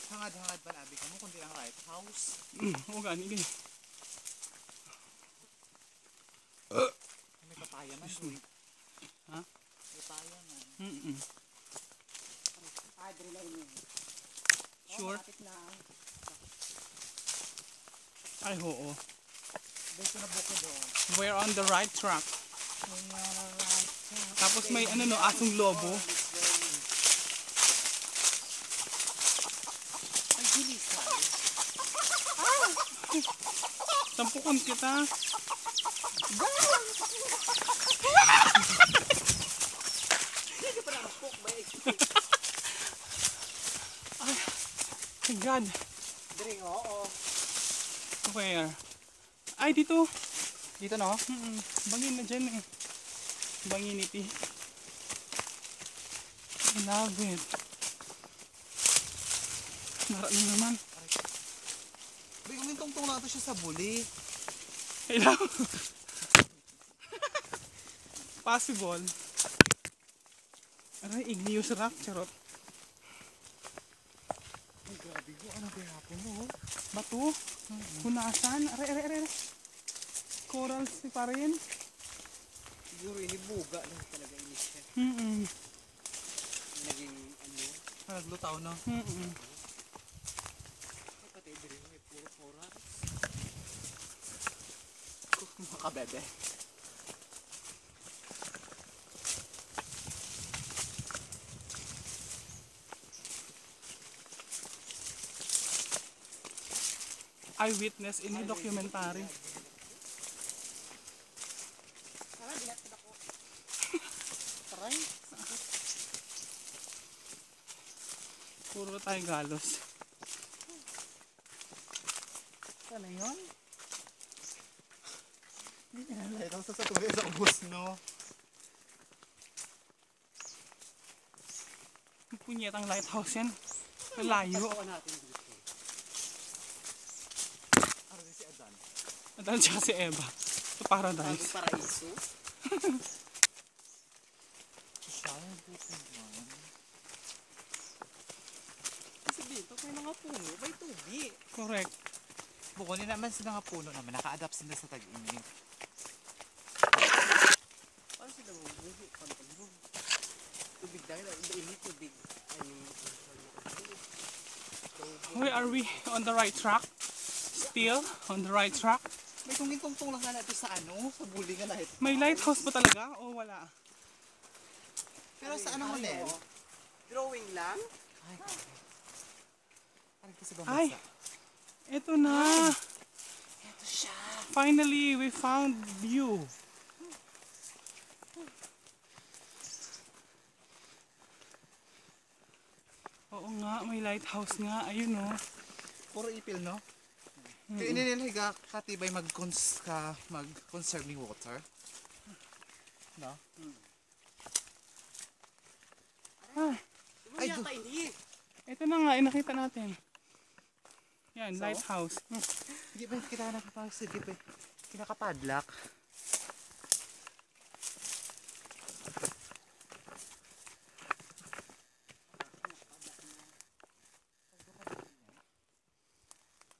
hangad-hangad pa nabi ka mo kundi lang lighthouse. Oo gani din. May papaya man doy. Ha? Papaya man. Padre na ini. Sure? Na. Ay, oo. Dito na buko doon. We're on the right track. Tapos may ano no, asong lobo. Ay, gilisa. Tampukon kita. Ay, my God. Dring, oo. Where? Ay, dito. Dito no? Bangin na dyan eh. Banginity. I love it. Narating naman. Bay, umintong-tong nato siya sa buli. Hello? Possible. Aray, igneous rock, charot. Ay, grabe ko. Ano ba hapon mo? Bato. Hunasan. Aray. Corals pa rin. Siguro ini buga lang talaga ini siya. Naging ano. Naglutaw no? Pati diri may puro coral. Mga bebe. Eyewitness in a documentary. Tara, bilat ka ko. Taray. Puro tayo galos. Ano yun? Hindi na lighthouse sa tuloy sa ubos no? Punyetang lighthouse yan. Malayo. Pasukan natin dito. Ano si Adan? At siya si Eva. Sa paradise. Paraiso. Siya yung buko man. Kasi dito may mga puno, may tubig. Correct. Buko nila naman sila nga puno naman. Naka-adapt sila sa tag-init. Paano sila mabuhi? Tubig dahil, ini tubig. Where are we? On the right track? Still on the right track? May tungin-tungtong lang nga natin sa ano? Sa buli nga lahat. May lighthouse ba talaga o wala? Pero sa ano mo Nel? Drawing lang? Ay, parang kasi ba Ay! masa? Ito na! Ito siya! Finally, we found you. Oo nga, may lighthouse nga. Ayun o. Puro ipil no? Kaya inililiga katibay mag-conserving water. No? Ay, yata hindi. Ito na nga, nakita natin. Yan, lighthouse. Hindi ba kita nakapag sige pa. Kinakapadlock.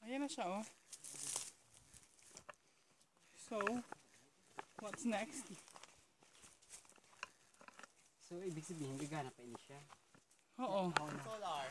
Ayan na siya oh. So, what's next? So, ibig sabihin, gagana pa ini siya. Oo. Solar.